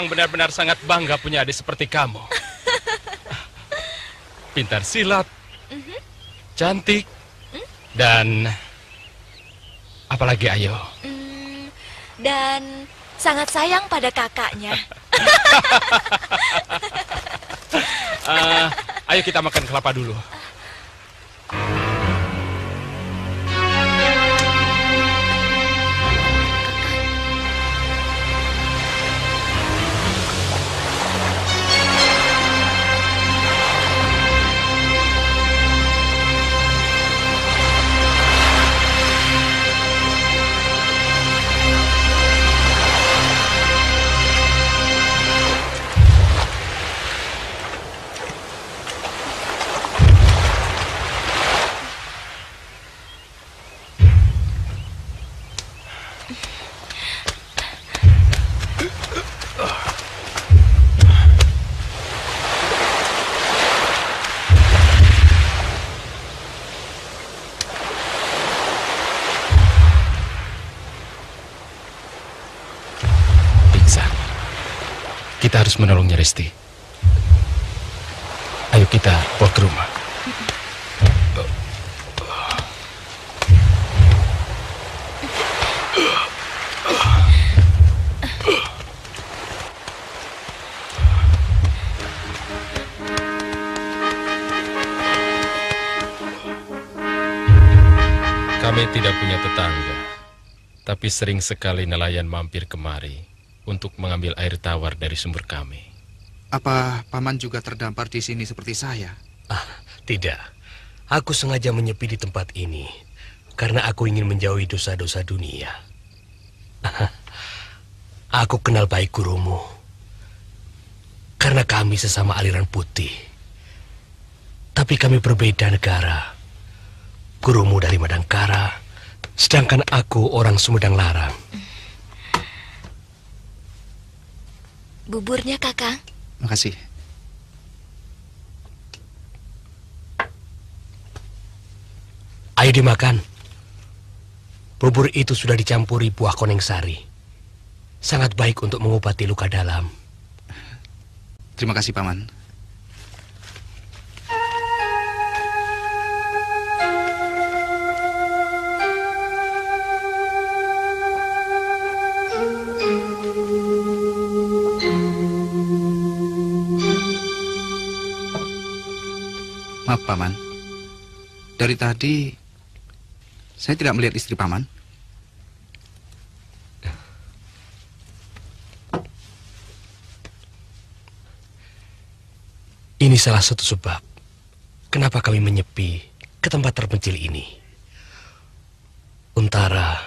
Kakang benar-benar sangat bangga punya adik seperti kamu. Pintar silat, cantik, dan apalagi ayo. Dan sangat sayang pada kakaknya. Ayo kita makan kelapa dulu. Kita harus menolongnya, Resti. Ayo kita bawa ke rumah. Kami tidak punya tetangga, tapi sering sekali nelayan mampir kemari untuk mengambil air tawar dari sumber kami. Apa Paman juga terdampar di sini seperti saya? Tidak. Aku sengaja menyepi di tempat ini karena aku ingin menjauhi dosa-dosa dunia. Aku kenal baik gurumu karena kami sesama aliran putih. Tapi kami berbeda negara. Gurumu dari Madangkara, sedangkan aku orang Sumedang Larang. Buburnya, Kakang. Makasih. Ayo dimakan. Bubur itu sudah dicampuri buah koneng sari. Sangat baik untuk mengobati luka dalam. Terima kasih, Paman. Maaf, Paman. Dari tadi, saya tidak melihat istri Paman. Ini salah satu sebab kenapa kami menyepi ke tempat terpencil ini. Untara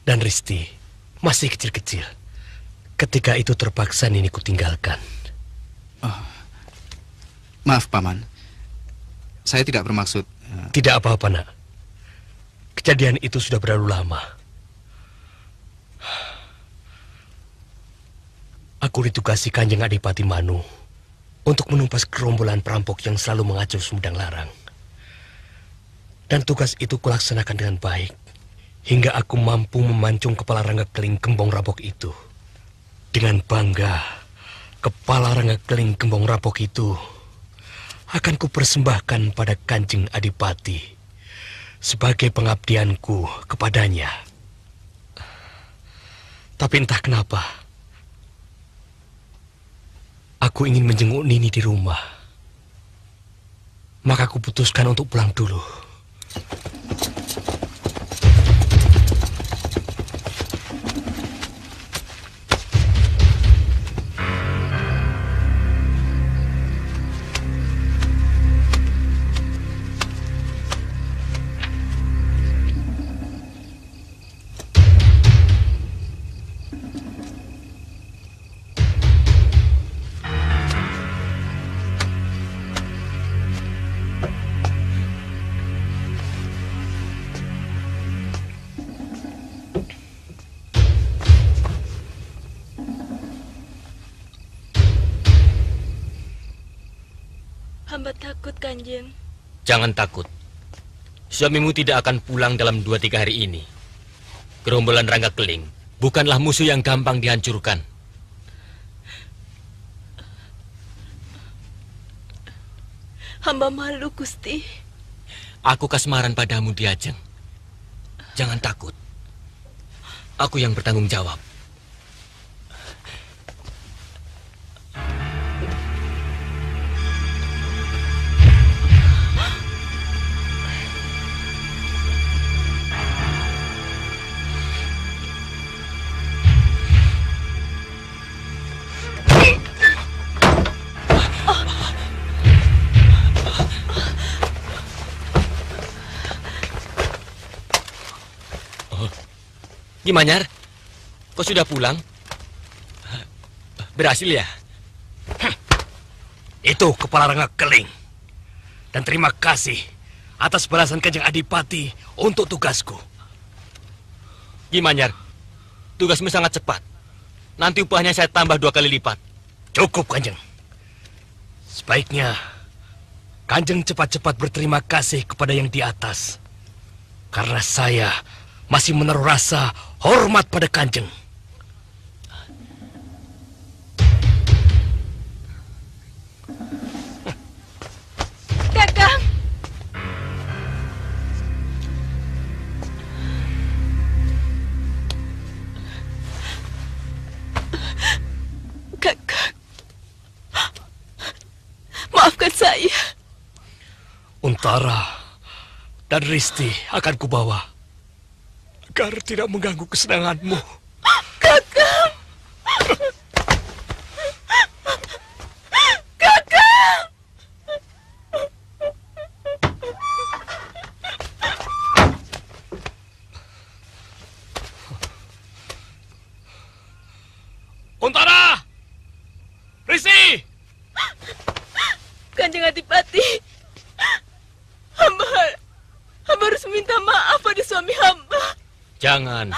dan Risti masih kecil-kecil. Ketika itu terpaksa Nini kutinggalkan. Maaf, Paman. Saya tidak bermaksud... Tidak apa-apa, nak. Kejadian itu sudah berlalu lama. Aku ditugasi Kanjeng Adipati Manu untuk menumpas gerombolan perampok yang selalu mengacau Sumedang Larang. Dan tugas itu kulaksanakan dengan baik, hingga aku mampu memancung kepala Rangga Keling Gembong Rampok itu. Dengan bangga, kepala Rangga Keling Gembong Rampok itu akan kupersembahkan pada Kanjeng Adipati sebagai pengabdianku kepadanya. Tapi entah kenapa, aku ingin menjenguk Nini di rumah. Maka aku putuskan untuk pulang dulu. Hamba takut, Kanjeng. Jangan takut. Suamimu tidak akan pulang dalam 2-3 hari ini. Gerombolan Rangga Keling bukanlah musuh yang gampang dihancurkan. Hamba malu, Gusti. Aku kasmaran padamu, Diajeng. Jangan takut. Aku yang bertanggung jawab. Gimanyar, kau sudah pulang? Berhasil ya? Itu kepala rengga keling. Dan terima kasih atas balasan Kanjeng Adipati untuk tugasku. Gimanyar, tugasmu sangat cepat. Nanti upahnya saya tambah 2 kali lipat. Cukup, Kanjeng. Sebaiknya Kanjeng cepat-cepat berterima kasih kepada yang di atas. Karena saya masih menaruh rasa hormat pada Kanjeng. Kakang. Kakang. Maafkan saya. Untara dan Risti akan kubawa agar tidak mengganggu kesenanganmu. Kakang. Kakang. Untara! Risti! Kanjeng Adipati. Hamba harus minta maaf pada suami hamba. Jangan.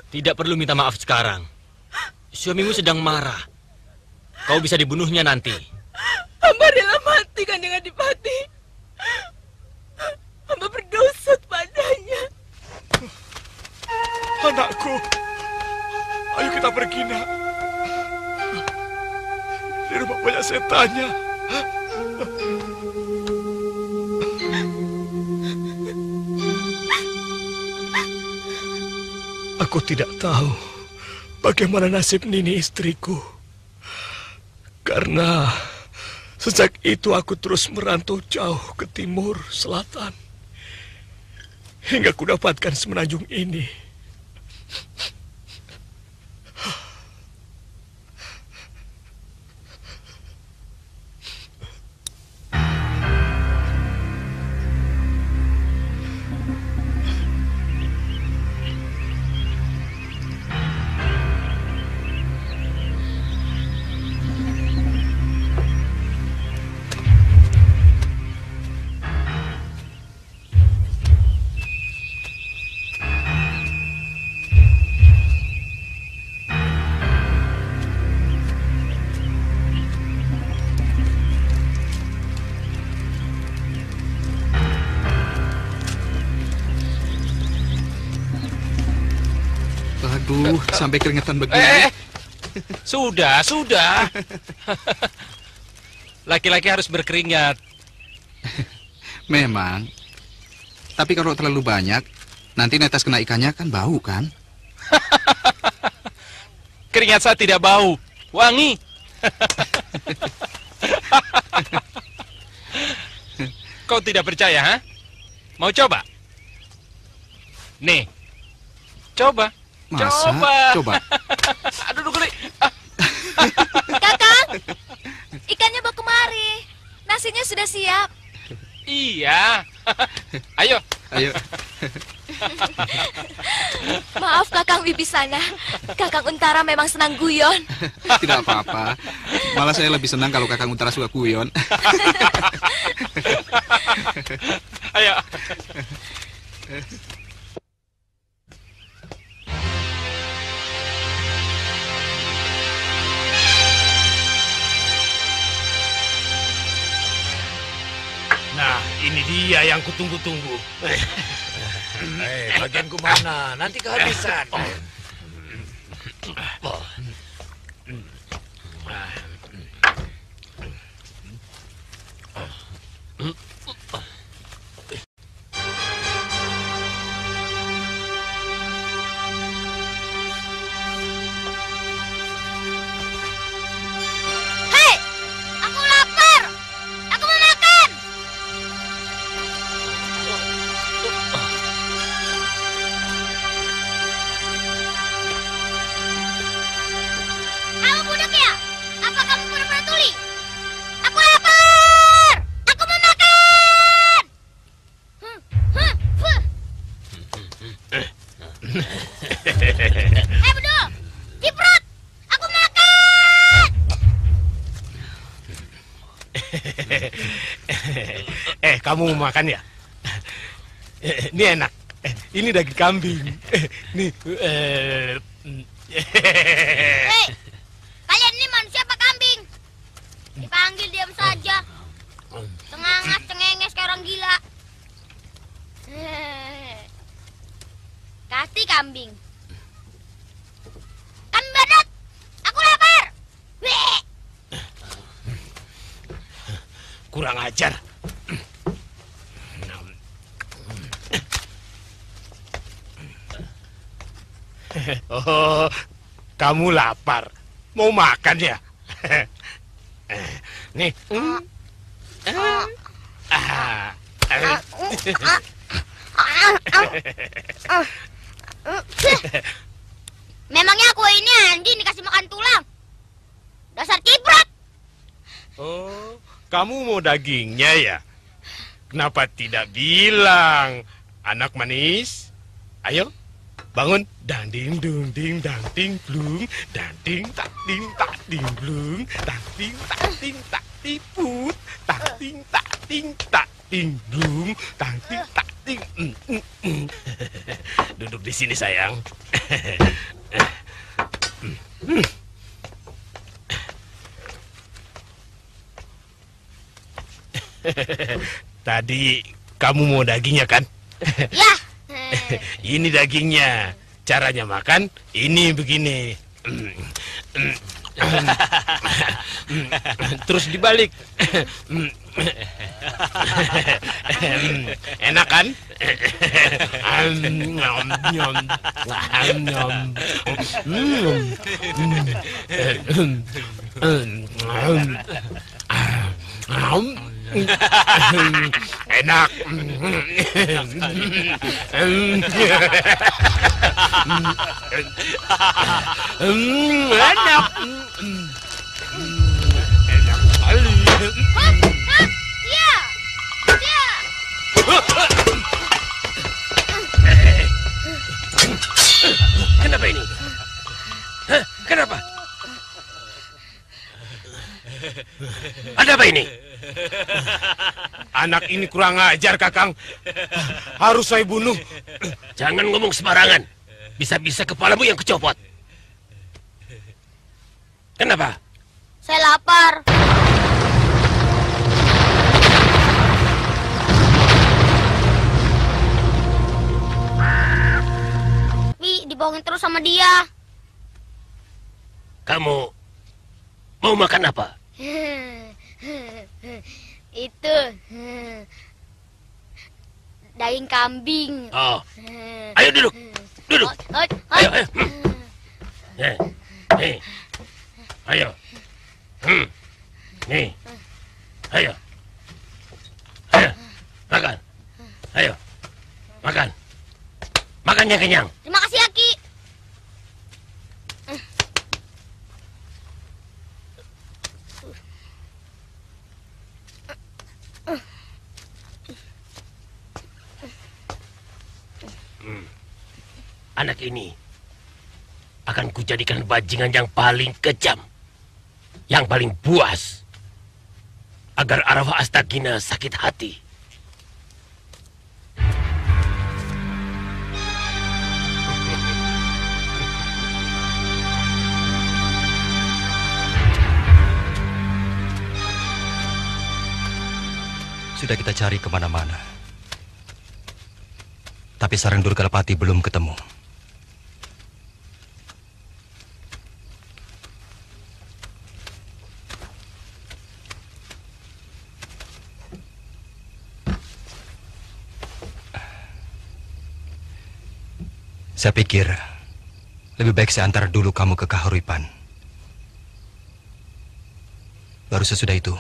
Tidak perlu minta maaf sekarang. Suamimu sedang marah. Kau bisa dibunuhnya nanti. Hamba rela mati, Kanjeng Adipati. Hamba berdosa padanya. Anakku, ayo kita pergi, nak. Di rumah banyak setannya. Aku tidak tahu bagaimana nasib Nini istriku. Karena sejak itu aku terus merantau jauh ke timur, selatan. Hingga ku dapatkan semenanjung ini. Aduh, sampai keringetan begini. Sudah. Laki-laki harus berkeringat. Memang. Tapi kalau terlalu banyak, nanti netes kena ikannya kan bau kan? Keringat saya tidak bau, wangi. Kau tidak percaya, ha? Mau coba? Nih, coba. Masa? Coba. Aduh, geli. Kakang, ikannya bawa kemari. Nasinya sudah siap. Iya. Ayo. Maaf Kakang Wibisana. Kakang Untara memang senang guyon. Tidak apa-apa. Malah saya lebih senang kalau Kakang Untara suka guyon. Ayo. Nah, ini dia yang kutunggu-tunggu. Bagianku mana? Nanti kehabisan. Kamu mau makan ya? Ini enak. Ini daging kambing. Nih. Hei, kalian ini manusia apa kambing? Dipanggil diam saja. Cengangas, cengenges kayak orang gila. Kasih kambing. Kambing badut, aku lapar. Wih. Kurang ajar. Oh, kamu lapar. Mau makan ya? Nih. Memangnya aku ini anjing dikasih makan tulang? Dasar ciprat. Oh, kamu mau dagingnya ya? Kenapa tidak bilang? Anak manis, ayo bangun. Dan ding dung ding dang ding blung, dan ding tak ding tak ding blung, dan ding tak tiput, tak ding blung, dan ding tak ding. Duduk di sini sayang. Tadi kamu mau dagingnya kan? Ya. Ini dagingnya. Caranya makan ini begini. Terus dibalik. Enak kan? Enak. Enak. Enak sekali. Ya. Ya. Kenapa ini? Hah? Kenapa? Ada apa ini? Anak ini kurang ajar, Kakang. Harus saya bunuh. Jangan ngomong sembarangan. Bisa-bisa kepalamu yang kecopot. Kenapa? Saya lapar. Tapi dibohongin terus sama dia. Kamu mau makan apa? Itu daging kambing. Oh, ayo duduk, duduk. Ayo, ayo. Nih, ayo. Nih, ayo. Ayo, makan. Ayo, makan. Makan yang kenyang. Terima kasih, Aki. Anak ini akan kujadikan bajingan yang paling kejam, yang paling buas, agar arwah Astagina sakit hati. Sudah kita cari kemana-mana, tapi sarang Durgalapati belum ketemu. Saya pikir lebih baik saya antar dulu kamu ke Kahuripan. Baru sesudah itu,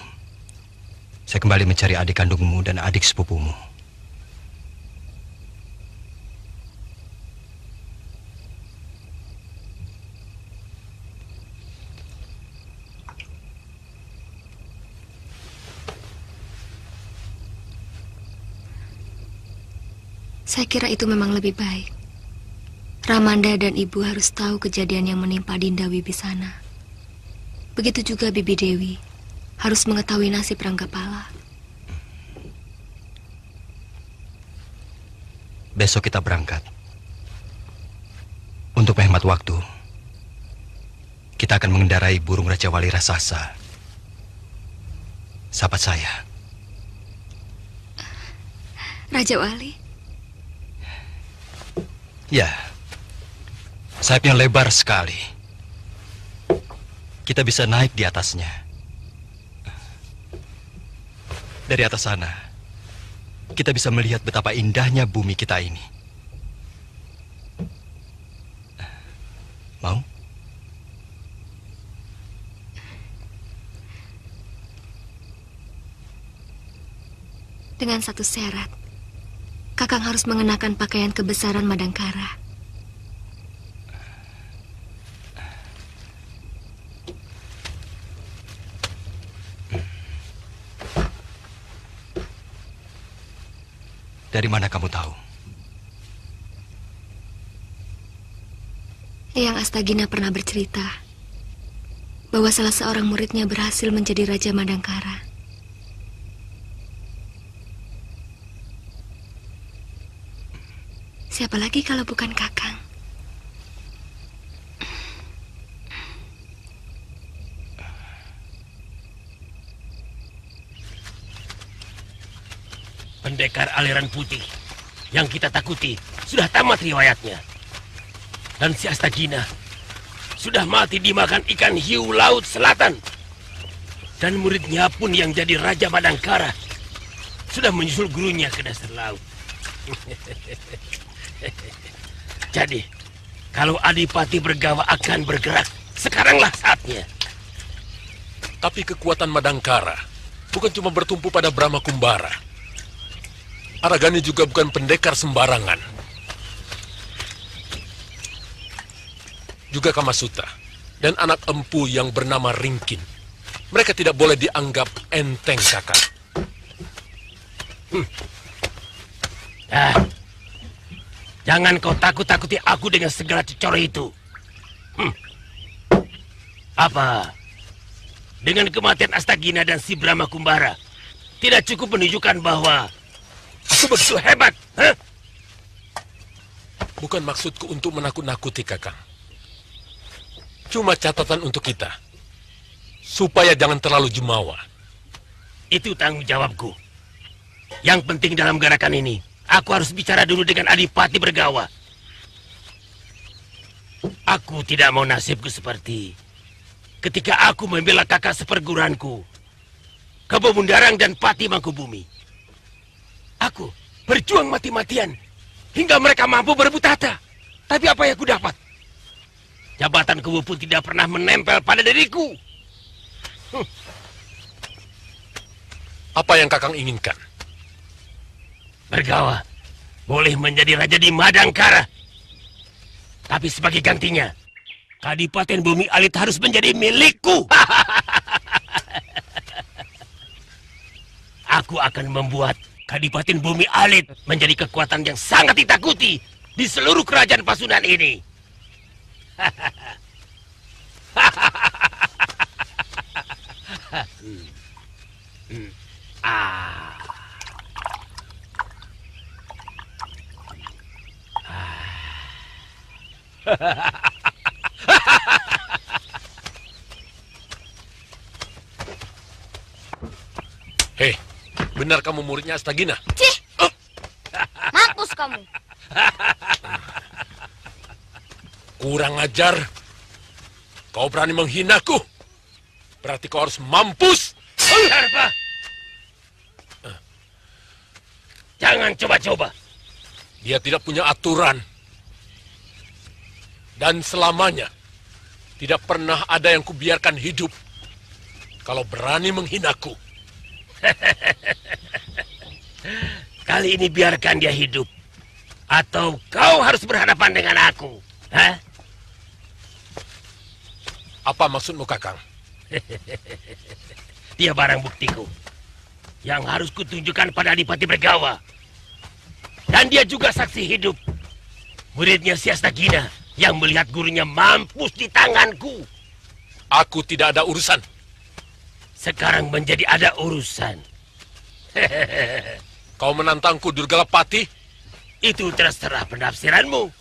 saya kembali mencari adik kandungmu dan adik sepupumu. Saya kira itu memang lebih baik. Ramanda dan Ibu harus tahu kejadian yang menimpa Dinda Wibisana. Begitu juga Bibi Dewi harus mengetahui nasib Ranggapala. besok kita berangkat. Untuk menghemat waktu, kita akan mengendarai burung Raja Wali Rasasa. Sahabat saya. Raja Wali? Ya, sayapnya lebar sekali. Kita bisa naik di atasnya. Dari atas sana, kita bisa melihat betapa indahnya bumi kita ini. Mau? Dengan satu syarat, Kakang harus mengenakan pakaian kebesaran Madangkara. Dari mana kamu tahu? Eyang Astagina pernah bercerita bahwa salah seorang muridnya berhasil menjadi Raja Madangkara. Siapa lagi kalau bukan Kakang? Pendekar aliran putih yang kita takuti sudah tamat riwayatnya. Dan si Astagina sudah mati dimakan ikan hiu laut selatan. Dan muridnya pun yang jadi Raja Madangkara sudah menyusul gurunya ke dasar laut. Jadi, kalau Adipati Bergawa akan bergerak, sekaranglah saatnya. Tapi kekuatan Madangkara bukan cuma bertumpu pada Brahma Kumbara. Aragani juga bukan pendekar sembarangan. Juga Kamasuta dan anak empu yang bernama Ringkin. Mereka tidak boleh dianggap enteng, Kakak. Jangan kau takut-takuti aku dengan segala cecoro itu. Apa? Dengan kematian Astagina dan si Brahma Kumbara, tidak cukup menunjukkan bahwa aku begitu hebat, huh? Bukan maksudku untuk menakut-nakuti, Kakang. Cuma catatan untuk kita. Supaya jangan terlalu jumawa. Itu tanggung jawabku. Yang penting dalam gerakan ini, aku harus bicara dulu dengan Adipati Bergawa. Aku tidak mau nasibku seperti ketika aku membela kakak seperguruanku, Kebo Mundarang dan Pati Mangkubumi. Aku berjuang mati-matian hingga mereka mampu berebut tahta. Tapi apa yang aku dapat? Jabatan Kebo pun tidak pernah menempel pada diriku. Apa yang Kakang inginkan? Bergawa boleh menjadi raja di Madangkara. Tapi sebagai gantinya, Kadipaten Bumi Alit harus menjadi milikku. Aku akan membuat Kadipaten Bumi Alit menjadi kekuatan yang sangat ditakuti di seluruh kerajaan Pasundan ini. Hei, benar kamu muridnya Astagina? Cih! Mampus kamu. Kurang ajar. Kau berani menghinaku. Berarti kau harus mampus. Harpa! Jangan coba-coba. Dia tidak punya aturan. Dan selamanya tidak pernah ada yang kubiarkan hidup. Kalau berani menghinaku. Kali ini biarkan dia hidup. Atau kau harus berhadapan dengan aku. Hah? Apa maksudmu, Kakang? Dia barang buktiku yang harus kutunjukkan pada Adipati Bergawa. Dan dia juga saksi hidup. Muridnya si Astagina yang melihat gurunya mampus di tanganku. Aku tidak ada urusan. Sekarang menjadi ada urusan. Kau menantangku, Durgalapati? Itu terserah penafsiranmu.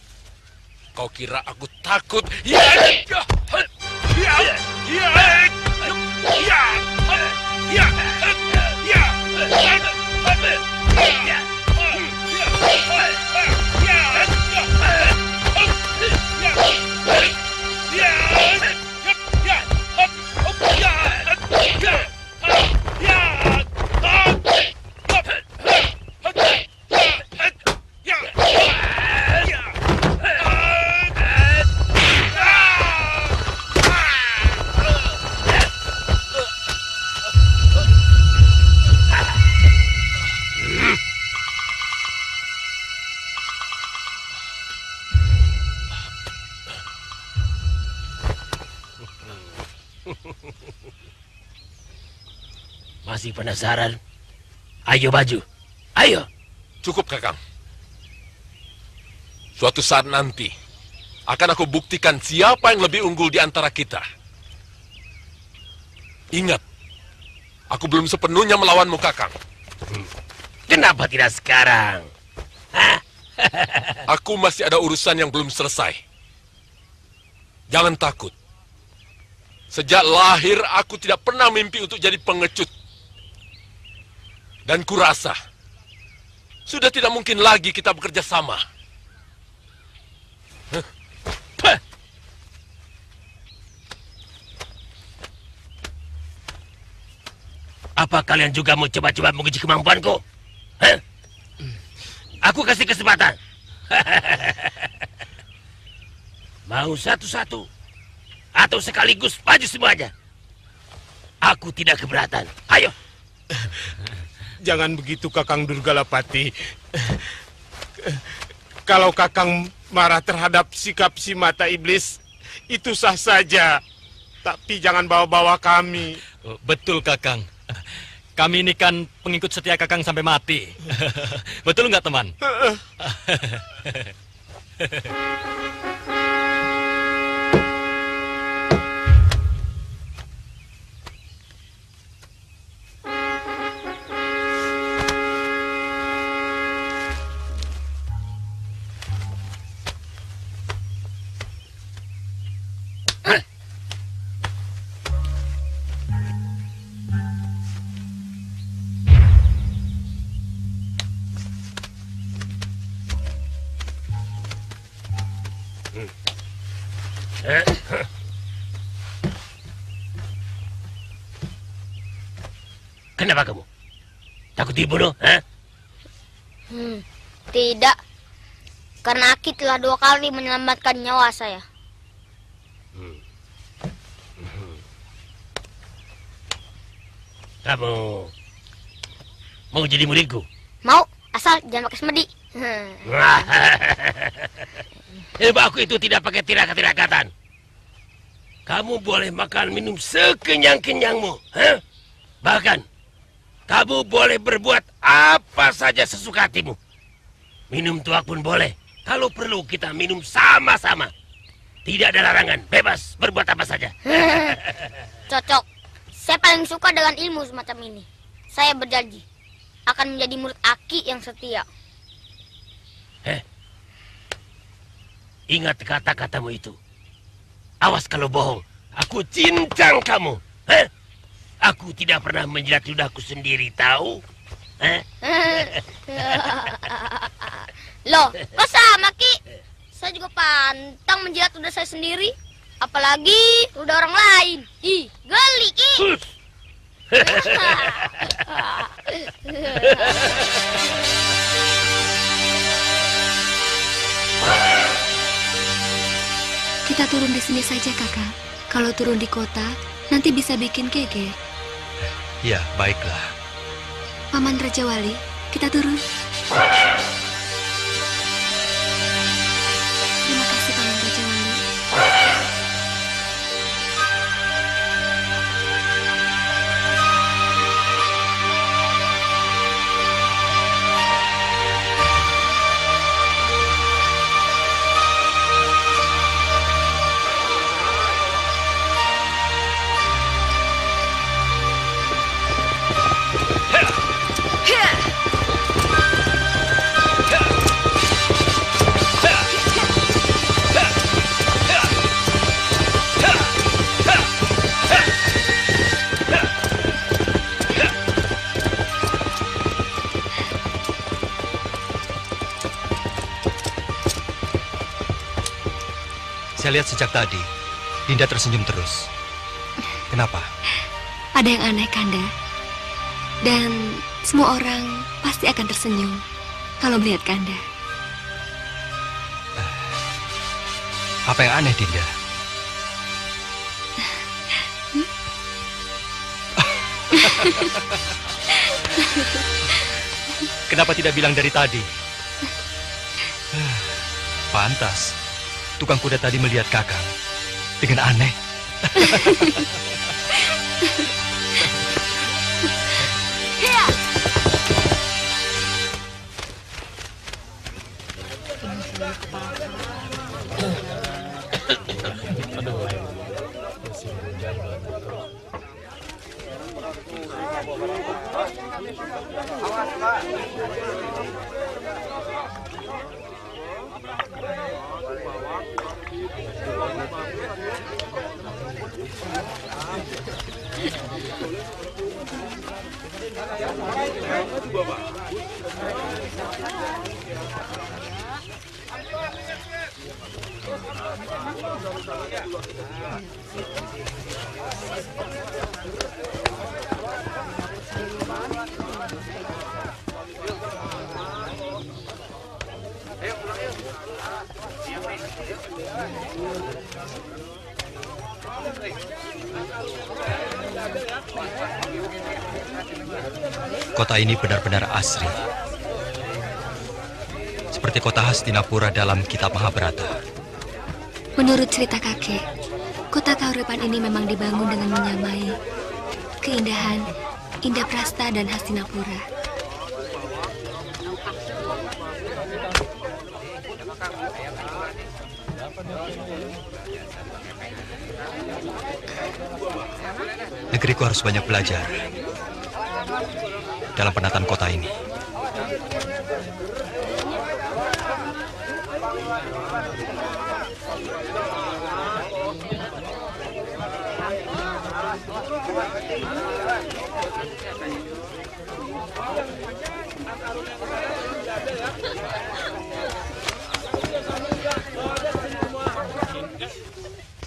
Kau kira aku takut? Ya! Masih penasaran? Ayo maju. Ayo. Cukup, Kakang. Suatu saat nanti akan aku buktikan siapa yang lebih unggul di antara kita. Ingat, aku belum sepenuhnya melawanmu, Kakang. Kenapa tidak sekarang? Aku masih ada urusan yang belum selesai. Jangan takut. Sejak lahir aku tidak pernah mimpi untuk jadi pengecut. Dan kurasa sudah tidak mungkin lagi kita bekerja sama. Apa kalian juga mau coba-coba menguji kemampuanku? Aku kasih kesempatan. Mau satu-satu atau sekaligus maju semuanya? Aku tidak keberatan. Ayo. Jangan begitu, Kakang Durgalapati. Kalau Kakang marah terhadap sikap si mata iblis, itu sah saja. Tapi jangan bawa-bawa kami. Betul, Kakang. Kami ini kan pengikut setia Kakang sampai mati. Betul nggak, teman? Kenapa kamu? Takut dibunuh? Tidak. Karena Aki telah 2 kali menyelamatkan nyawa saya. Kamu mau jadi muridku? Mau, asal jangan pakai semedi. Ilmu aku itu tidak pakai tirakat-tirakatan. Kamu boleh makan minum sekenyang-kenyangmu. Bahkan kamu boleh berbuat apa saja sesuka hatimu. Minum tuak pun boleh. Kalau perlu kita minum sama-sama. Tidak ada larangan, bebas berbuat apa saja. Cocok. Saya paling suka dengan ilmu semacam ini. Saya berjanji akan menjadi murid Aki yang setia. Ingat kata-katamu itu. Awas kalau bohong, aku cincang kamu. Aku tidak pernah menjilat ludahku sendiri, tahu? Loh, kok sama, Ki? Saya juga pantang menjilat ludah saya sendiri. Apalagi ludah orang lain. Ih, geli, Ki. Kita turun di sini saja, Kakak. Kalau turun di kota, nanti bisa bikin geger. Ya, baiklah. Paman Raja Wali, kita turun. Terima kasih, Paman Raja Wali. Saya lihat sejak tadi, Dinda tersenyum terus. Kenapa? Ada yang aneh, Kanda. Dan semua orang pasti akan tersenyum kalau melihat Kanda. Apa yang aneh, Dinda? Kenapa tidak bilang dari tadi? Pantas. Tukang kuda tadi melihat Kakang dengan aneh. Kota ini benar-benar asri. Seperti kota Hastinapura dalam kitab Mahabharata. Menurut cerita kakek, kota Kauripan ini memang dibangun dengan menyamai keindahan Indraprastha dan Hastinapura. Negeriku harus banyak belajar dalam penataan kota ini.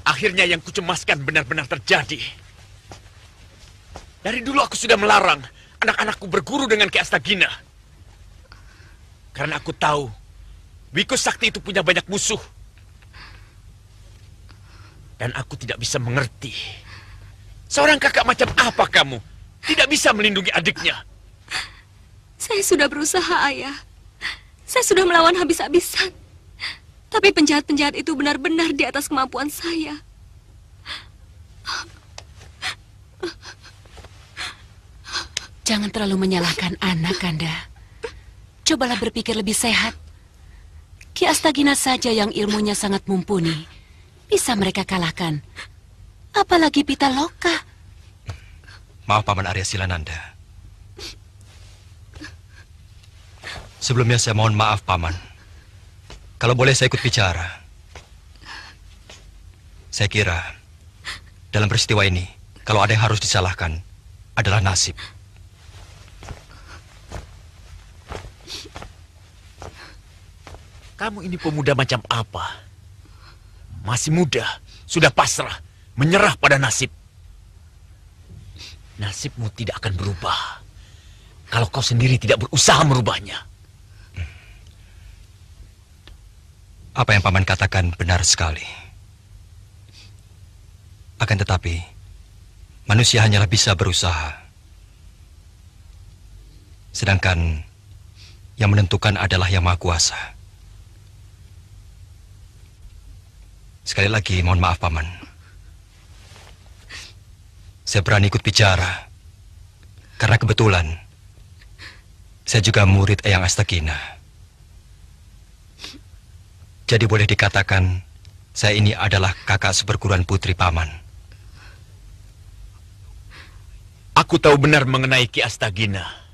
Akhirnya yang kucemaskan benar-benar terjadi. Dari dulu aku sudah melarang anak-anakku berguru dengan Ki Astagina. Karena aku tahu Wiku Sakti itu punya banyak musuh. Dan aku tidak bisa mengerti. Seorang kakak macam apa kamu tidak bisa melindungi adiknya? Saya sudah berusaha, Ayah. Saya sudah melawan habis-habisan. Tapi penjahat-penjahat itu benar-benar di atas kemampuan saya. Jangan terlalu menyalahkan anak, Kanda. Cobalah berpikir lebih sehat. Ki Astagina saja yang ilmunya sangat mumpuni bisa mereka kalahkan. Apalagi Pitaloka. Maaf, Paman Arya Silananda. Sebelumnya saya mohon maaf, Paman. Kalau boleh saya ikut bicara. Saya kira dalam peristiwa ini, kalau ada yang harus disalahkan adalah nasib. Kamu ini pemuda macam apa? Masih muda, sudah pasrah, menyerah pada nasib. Nasibmu tidak akan berubah kalau kau sendiri tidak berusaha merubahnya. Apa yang Paman katakan benar sekali. Akan tetapi, manusia hanyalah bisa berusaha. Sedangkan yang menentukan adalah Yang Maha Kuasa. Sekali lagi, mohon maaf, Paman. Saya berani ikut bicara. Karena kebetulan, saya juga murid Eyang Astagina. Jadi boleh dikatakan, saya ini adalah kakak seperguruan putri Paman. Aku tahu benar mengenai Ki Astagina.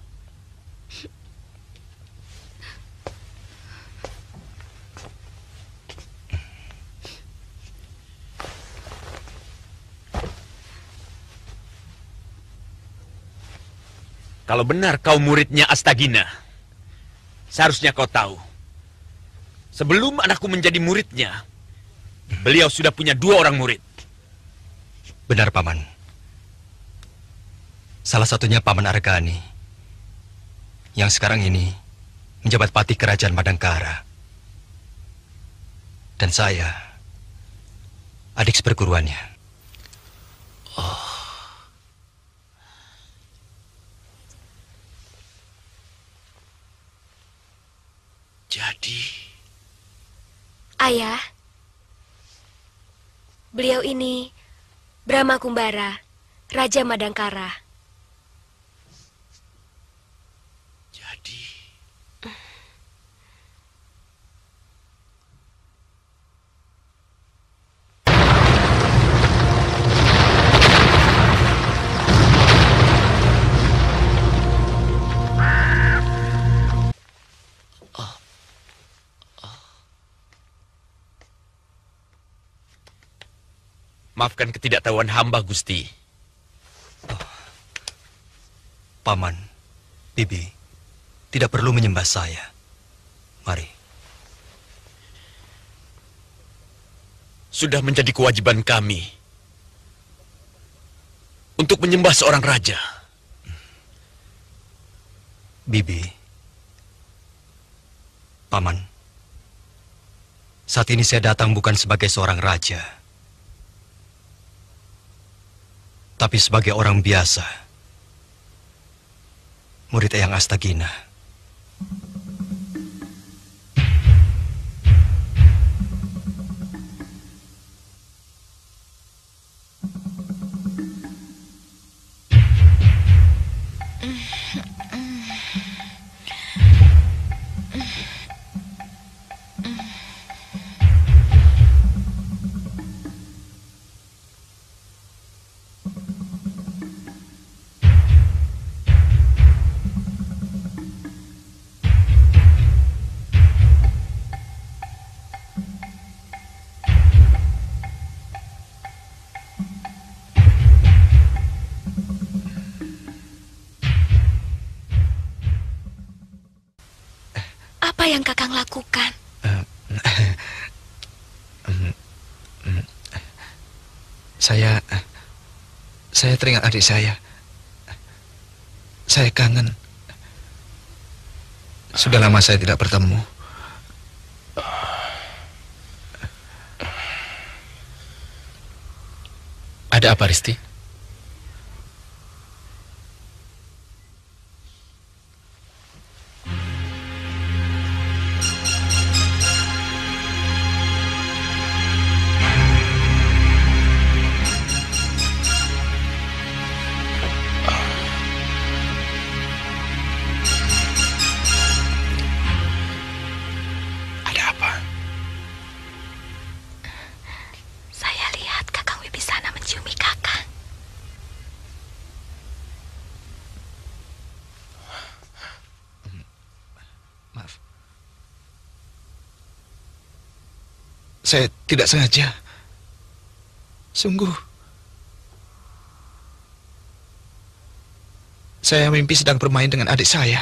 Kalau benar kau muridnya Astagina, seharusnya kau tahu. Sebelum anakku menjadi muridnya, beliau sudah punya 2 orang murid. Benar, Paman. Salah satunya Paman Argani, yang sekarang ini menjabat patih kerajaan Madangkara. Dan saya, adik seperguruannya. Jadi... Ayah, beliau ini Brahma Kumbara, Raja Madangkara. Maafkan ketidaktahuan hamba, Gusti. Paman, Bibi, tidak perlu menyembah saya. Mari. Sudah menjadi kewajiban kami untuk menyembah seorang raja. Bibi, Paman, saat ini saya datang bukan sebagai seorang raja, tapi sebagai orang biasa, murid Eyang Astagina. Apa yang Kakang lakukan? Saya teringat adik saya. Saya kangen. Sudah lama saya tidak bertemu. Ada apa, Risti? Saya lihat Kakang Wibisana menciumi Kakang. Maaf. Saya tidak sengaja. Sungguh. Saya mimpi sedang bermain dengan adik saya.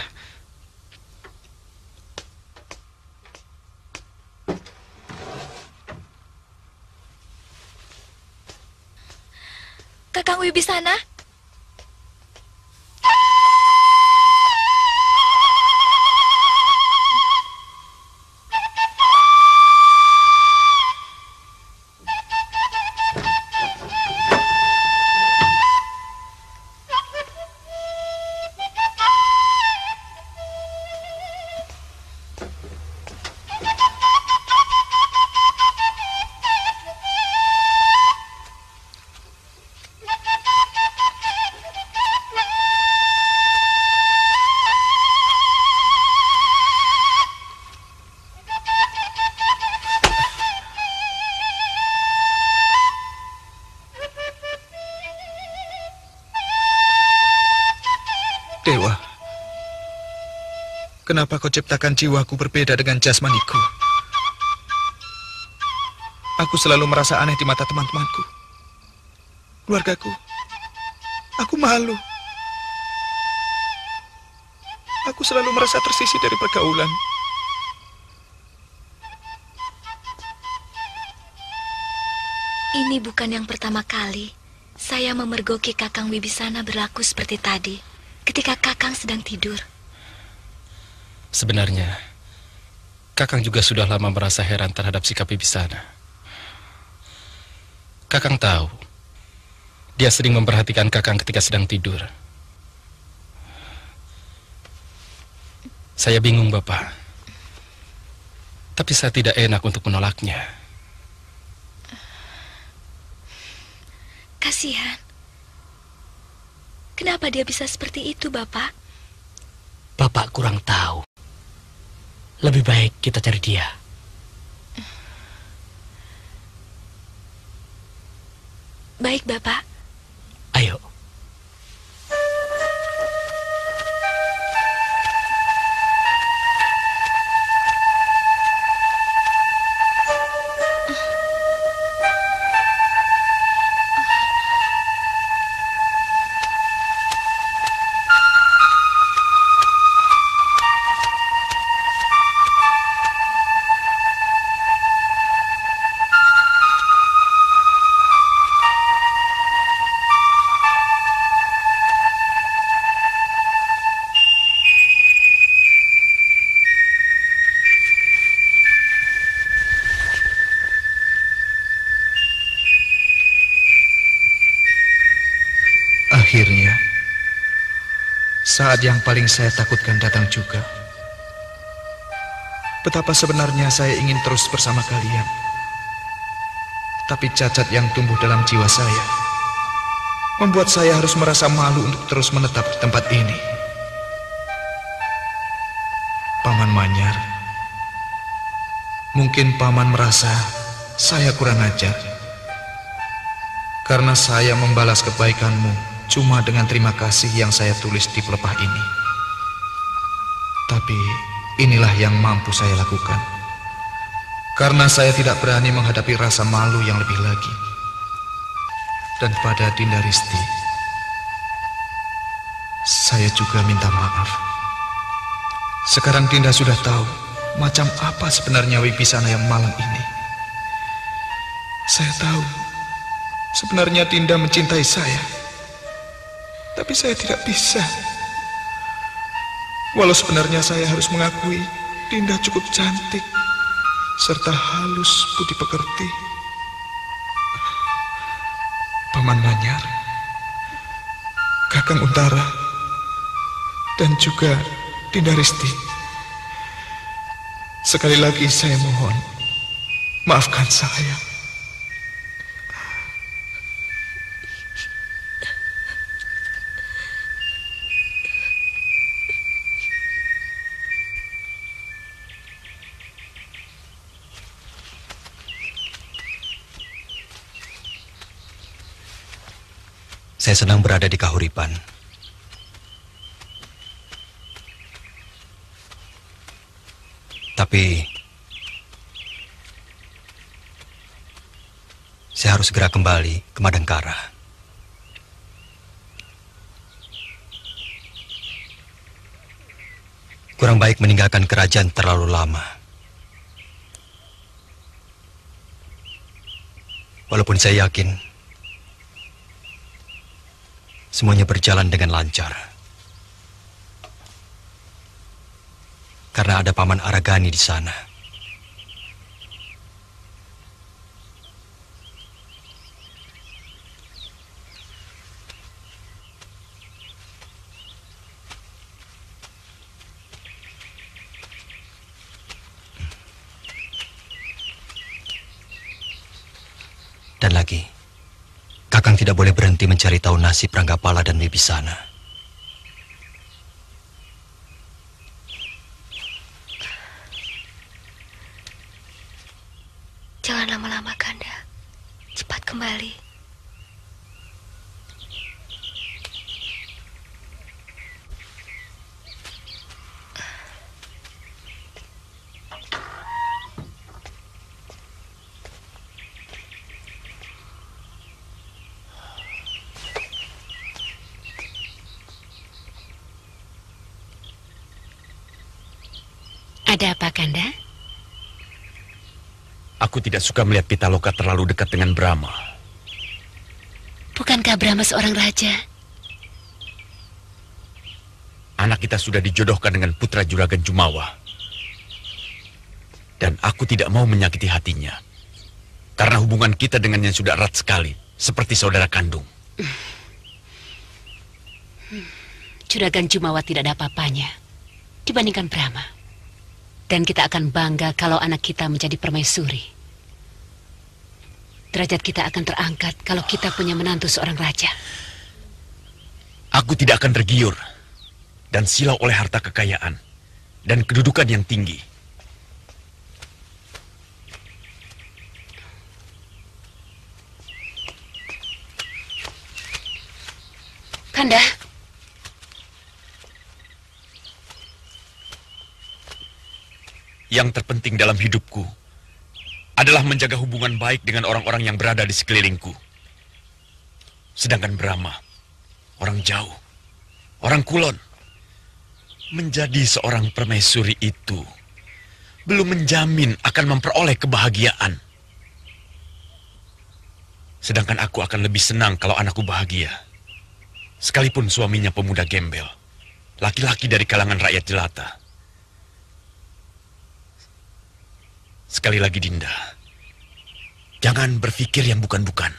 Kakang Wibisana? Dewa, kenapa kau ciptakan jiwaku berbeda dengan jasmaniku? Aku selalu merasa aneh di mata teman-temanku, keluargaku. Aku malu. Aku selalu merasa tersisih dari pergaulan. Ini bukan yang pertama kali saya memergoki Kakang Wibisana berlaku seperti tadi ketika Kakang sedang tidur. Sebenarnya, Kakang juga sudah lama merasa heran terhadap sikap Wibisana. Kakang tahu, dia sering memperhatikan Kakang ketika sedang tidur. Saya bingung, Bapak. Tapi saya tidak enak untuk menolaknya. Kasihan. Kenapa dia bisa seperti itu, Bapak? Bapak kurang tahu. Lebih baik kita cari dia. Baik, Bapak. Ayo. Akhirnya, saat yang paling saya takutkan datang juga. Betapa sebenarnya saya ingin terus bersama kalian. Tapi cacat yang tumbuh dalam jiwa saya membuat saya harus merasa malu untuk terus menetap di tempat ini. Paman Manyar, mungkin Paman merasa saya kurang ajar karena saya membalas kebaikanmu cuma dengan terima kasih yang saya tulis di pelepah ini. Tapi inilah yang mampu saya lakukan, karena saya tidak berani menghadapi rasa malu yang lebih lagi. Dan pada Dinda Risti, saya juga minta maaf. Sekarang Dinda sudah tahu macam apa sebenarnya Wibisana yang malang ini. Saya tahu sebenarnya Dinda mencintai saya, tapi saya tidak bisa. Walau sebenarnya saya harus mengakui Dinda cukup cantik serta halus budi pekerti. Paman Manyar, Kakang Untara, dan juga Dinda Risti, sekali lagi saya mohon, maafkan saya. Saya senang berada di Kahuripan. Tapi saya harus segera kembali ke Madangkara. Kurang baik meninggalkan kerajaan terlalu lama. Walaupun saya yakin semuanya berjalan dengan lancar. Karena ada Paman Aragani di sana. Dan lagi, Kakang tidak boleh berhenti mencari tahu nasib Ranggapala dan Wibisana. Jangan lama-lama, Kanda. Cepat kembali. Ada apa, Kanda? Aku tidak suka melihat Pitaloka terlalu dekat dengan Brahma. Bukankah Brahma seorang raja? Anak kita sudah dijodohkan dengan putra Juragan Jumawa. Dan aku tidak mau menyakiti hatinya. Karena hubungan kita dengannya sudah erat sekali, seperti saudara kandung. Juragan Jumawa tidak ada apa-apanya dibandingkan Brahma. Dan kita akan bangga kalau anak kita menjadi permaisuri. Derajat kita akan terangkat kalau kita punya menantu seorang raja. Aku tidak akan tergiur dan silau oleh harta kekayaan dan kedudukan yang tinggi. Kanda, yang terpenting dalam hidupku adalah menjaga hubungan baik dengan orang-orang yang berada di sekelilingku. Sedangkan Brahma, orang jauh, orang kulon, menjadi seorang permaisuri itu belum menjamin akan memperoleh kebahagiaan. Sedangkan aku akan lebih senang kalau anakku bahagia. Sekalipun suaminya pemuda gembel, laki-laki dari kalangan rakyat jelata. Sekali lagi Dinda, jangan berpikir yang bukan-bukan.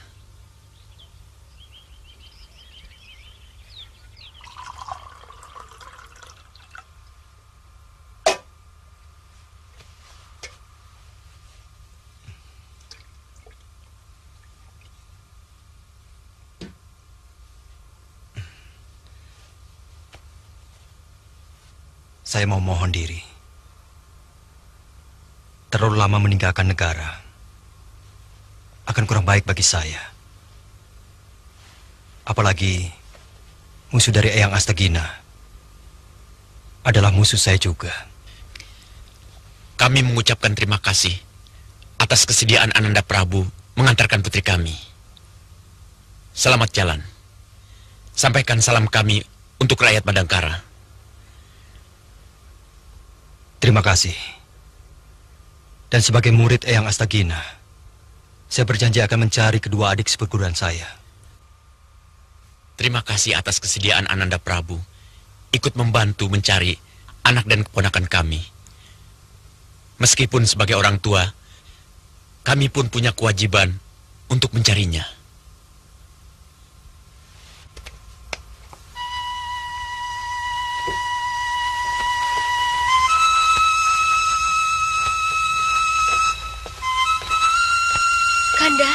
Saya mau mohon diri. Terlalu lama meninggalkan negara akan kurang baik bagi saya. Apalagi musuh dari Eyang Astagina adalah musuh saya juga. Kami mengucapkan terima kasih atas kesediaan Ananda Prabu mengantarkan putri kami. Selamat jalan. Sampaikan salam kami untuk rakyat Madangkara. Terima kasih. Dan sebagai murid Eyang Astagina, saya berjanji akan mencari kedua adik seperguruan saya. Terima kasih atas kesediaan Ananda Prabu ikut membantu mencari anak dan keponakan kami. Meskipun sebagai orang tua, kami pun punya kewajiban untuk mencarinya. Kanda.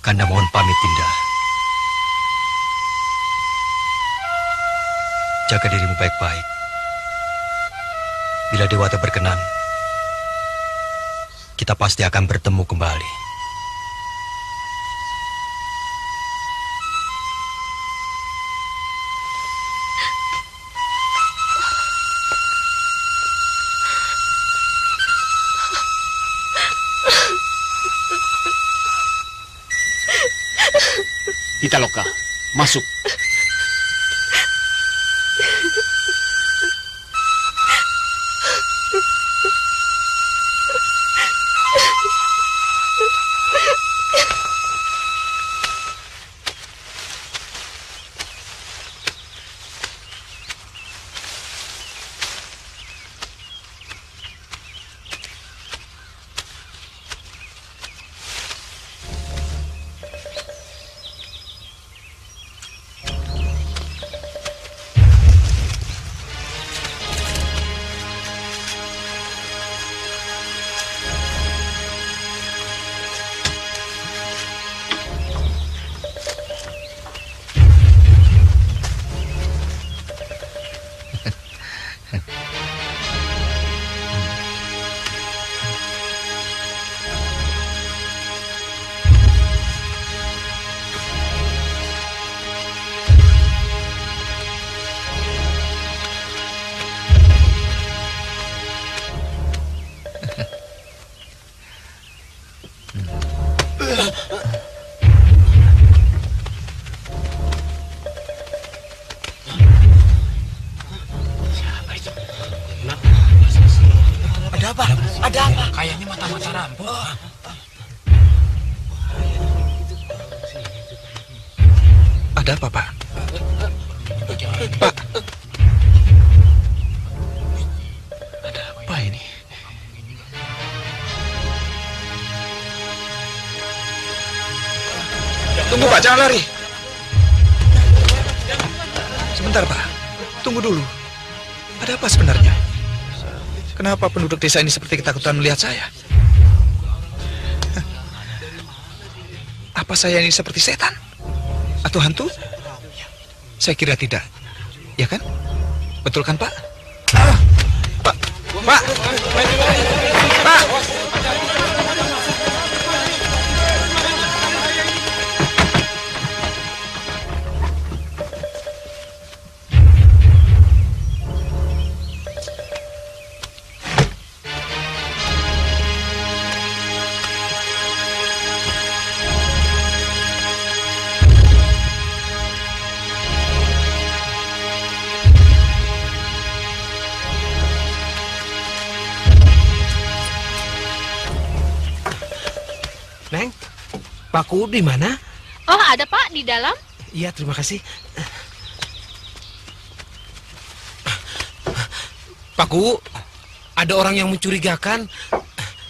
Kanda mohon pamit, Dinda. Jaga dirimu baik-baik. Bila Dewata berkenan, kita pasti akan bertemu kembali. Pitaloka, masuk. Ada apa? Ada apa? Kayaknya mata-mata rampok. Ada apa, Pak? Pak. Ada apa ini? Tunggu, Pak, jangan lari. Sebentar, Pak. Tunggu dulu. Ada apa sebenarnya? Kenapa penduduk desa ini seperti ketakutan melihat saya? Apa saya ini seperti setan? Atau hantu? Saya kira tidak. Ya kan? Betul kan, Pak? Pak! Pak! Pak! Neng, Pak Ku di mana? Oh, ada Pak di dalam. Iya, terima kasih. Pak Ku, ada orang yang mencurigakan.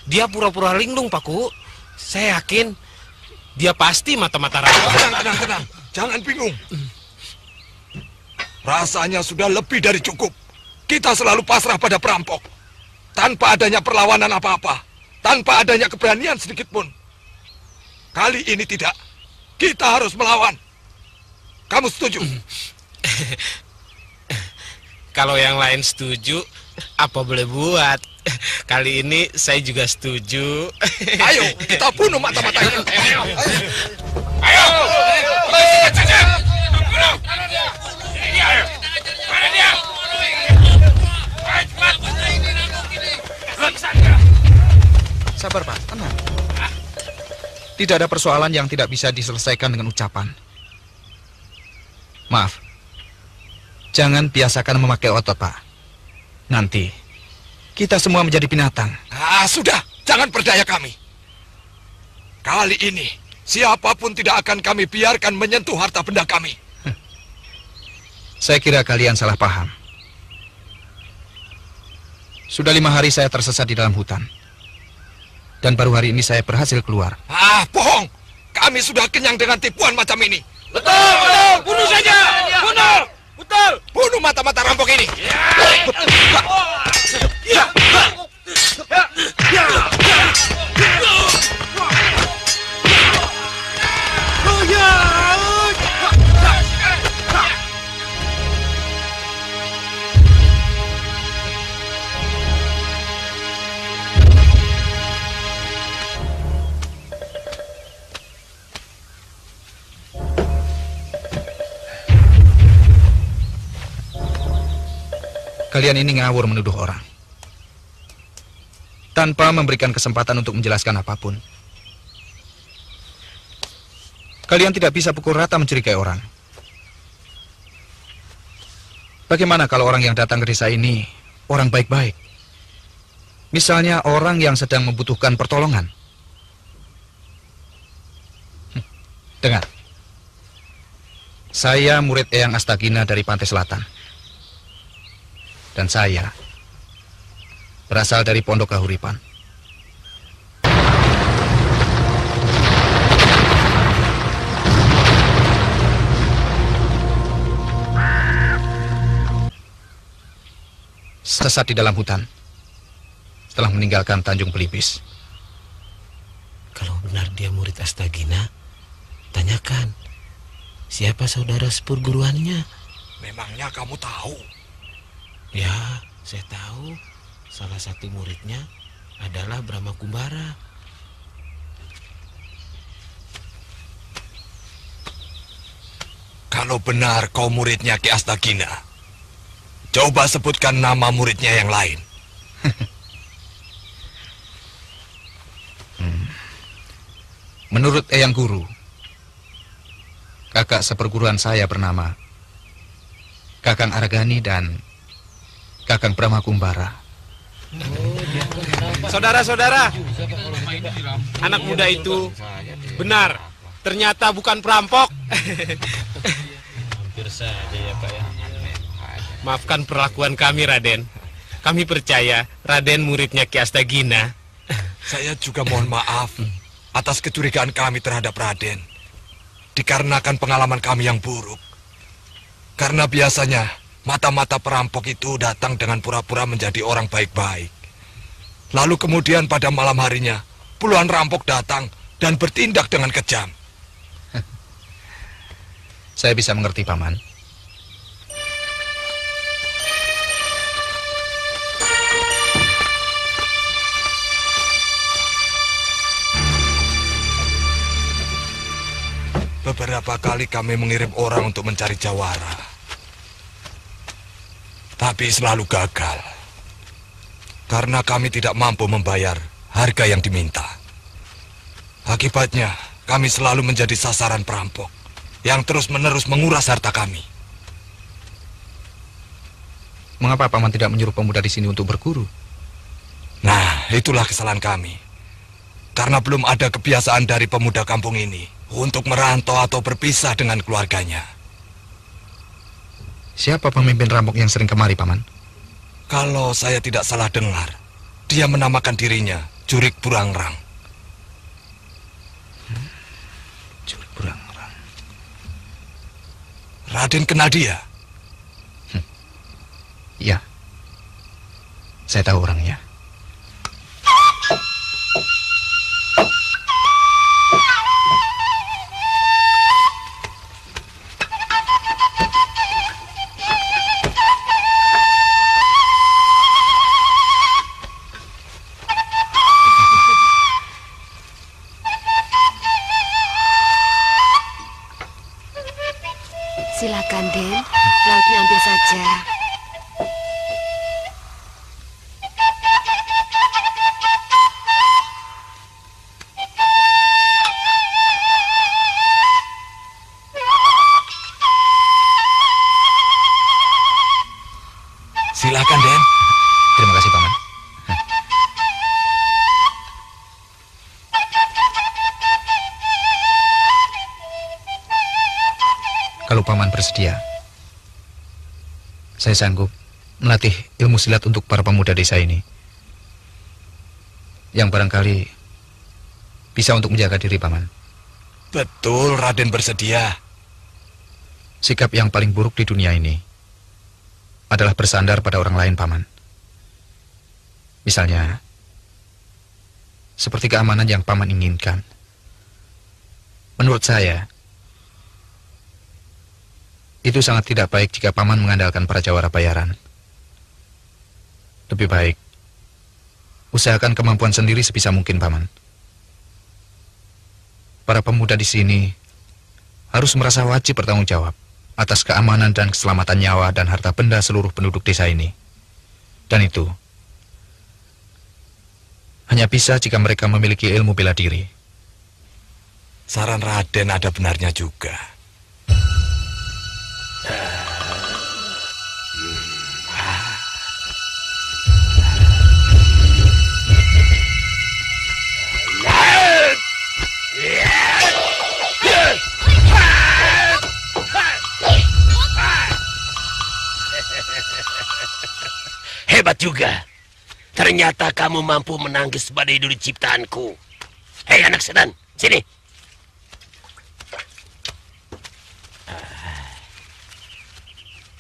Dia pura-pura linglung, Pak Ku. Saya yakin dia pasti mata-mata rampok. Tenang. Jangan bingung. Rasanya sudah lebih dari cukup. Kita selalu pasrah pada perampok. Tanpa adanya perlawanan apa-apa. Tanpa adanya keberanian sedikit pun. Kali ini tidak. Kita harus melawan. Kamu setuju? Kalau yang lain setuju, apa boleh buat? Kali ini saya juga setuju. Ayo, kita bunuh mata-matanya. Ayo. Mana dia? Sabar, Pak. Tenang. Tidak ada persoalan yang tidak bisa diselesaikan dengan ucapan. Maaf. Jangan biasakan memakai otot, Pak. Nanti kita semua menjadi binatang. Sudah, jangan berdaya kami. Kali ini siapapun tidak akan kami biarkan menyentuh harta benda kami. Saya kira kalian salah paham. Sudah 5 hari saya tersesat di dalam hutan. Dan baru hari ini saya berhasil keluar. Bohong! Kami sudah kenyang dengan tipuan macam ini. Betul! Bunuh saja! Bunuh! Betul! Bunuh mata-mata rampok ini! Kalian ini ngawur menuduh orang. Tanpa memberikan kesempatan untuk menjelaskan apapun. Kalian tidak bisa pukul rata mencurigai orang. Bagaimana kalau orang yang datang ke desa ini orang baik-baik? Misalnya orang yang sedang membutuhkan pertolongan. Dengar. Saya murid Eyang Astagina dari Pantai Selatan. Dan saya berasal dari Pondok Kahuripan. Sesat di dalam hutan setelah meninggalkan Tanjung Pelipis. Kalau benar dia murid Astagina, tanyakan siapa saudara seperguruannya. Memangnya kamu tahu? Ya, saya tahu. Salah satu muridnya adalah Brahma Kumbara. Kalau benar kau muridnya Ki Astagina, coba sebutkan nama muridnya yang lain. Menurut Eyang Guru, kakak seperguruan saya bernama Kakang Argani dan Kakang Brahma Kumbara. Saudara-saudara, anak muda itu benar, ternyata bukan perampok. Hampir saja ya Pak ya. Maafkan perlakuan kami, Raden. Kami percaya Raden muridnya Ki Astagina. Saya juga mohon maaf atas kecurigaan kami terhadap Raden. Dikarenakan pengalaman kami yang buruk. Karena biasanya mata-mata perampok itu datang dengan pura-pura menjadi orang baik-baik. Lalu kemudian pada malam harinya, puluhan rampok datang dan bertindak dengan kejam. Saya bisa mengerti, Paman. Beberapa kali kami mengirim orang untuk mencari jawara. Tapi selalu gagal. Karena kami tidak mampu membayar harga yang diminta. Akibatnya, kami selalu menjadi sasaran perampok yang terus-menerus menguras harta kami. Mengapa Paman tidak menyuruh pemuda di sini untuk berguru? Nah, itulah kesalahan kami. Karena belum ada kebiasaan dari pemuda kampung ini untuk merantau atau berpisah dengan keluarganya. Siapa pemimpin rampok yang sering kemari, Paman? Kalau saya tidak salah dengar, dia menamakan dirinya Jurik Burangrang. Jurik Burangrang. Raden kenal dia? Iya. Saya tahu orangnya. Silakan, Den. Lauknya ambil saja. Silakan, Den. Terima kasih, Paman. Kalau Paman bersedia, saya sanggup melatih ilmu silat untuk para pemuda desa ini. Yang barangkali bisa untuk menjaga diri, Paman. Betul, Raden bersedia. Sikap yang paling buruk di dunia ini adalah bersandar pada orang lain, Paman. Misalnya, seperti keamanan yang Paman inginkan. Menurut saya, itu sangat tidak baik jika Paman mengandalkan para jawara bayaran. Lebih baik, usahakan kemampuan sendiri sebisa mungkin, Paman. Para pemuda di sini harus merasa wajib bertanggung jawab atas keamanan dan keselamatan nyawa dan harta benda seluruh penduduk desa ini. Dan itu hanya bisa jika mereka memiliki ilmu bela diri. Saran Raden ada benarnya juga. Hebat juga. Ternyata kamu mampu menangkis badai duri ciptaanku. Hei anak setan, sini.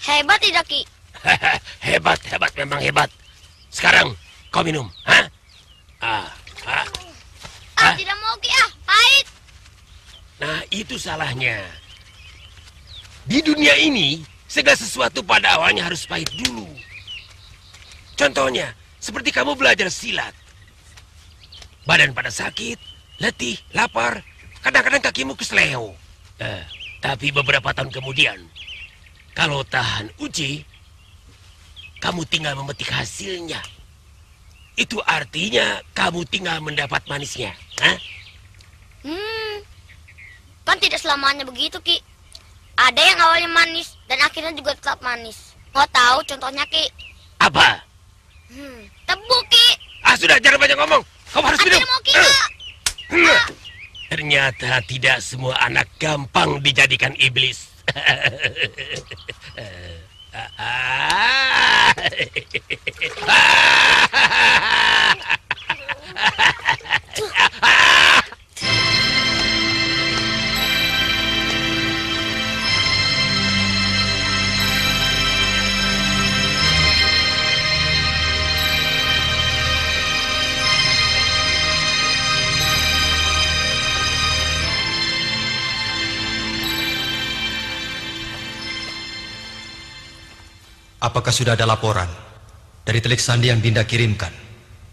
Hebat tidak, Ki? Hebat, memang hebat. Sekarang kau minum, ha? Tidak mau, Ki, pahit. Nah, itu salahnya. Di dunia ini, segala sesuatu pada awalnya harus pahit dulu. Contohnya, seperti kamu belajar silat. Badan pada sakit, letih, lapar, kadang-kadang kakimu kesleo. Tapi beberapa tahun kemudian, kalau tahan uji, kamu tinggal memetik hasilnya. Itu artinya kamu tinggal mendapat manisnya. Hah? Kan tidak selamanya begitu, Ki. Ada yang awalnya manis dan akhirnya juga tetap manis. Mau tahu contohnya, Ki? Apa? Tebu, Ki. Sudah, jangan banyak ngomong. Kau harus minum. Mau, Ki, Kak. Ternyata tidak semua anak gampang dijadikan iblis. Apakah sudah ada laporan dari Telik Sandi yang Dinda kirimkan?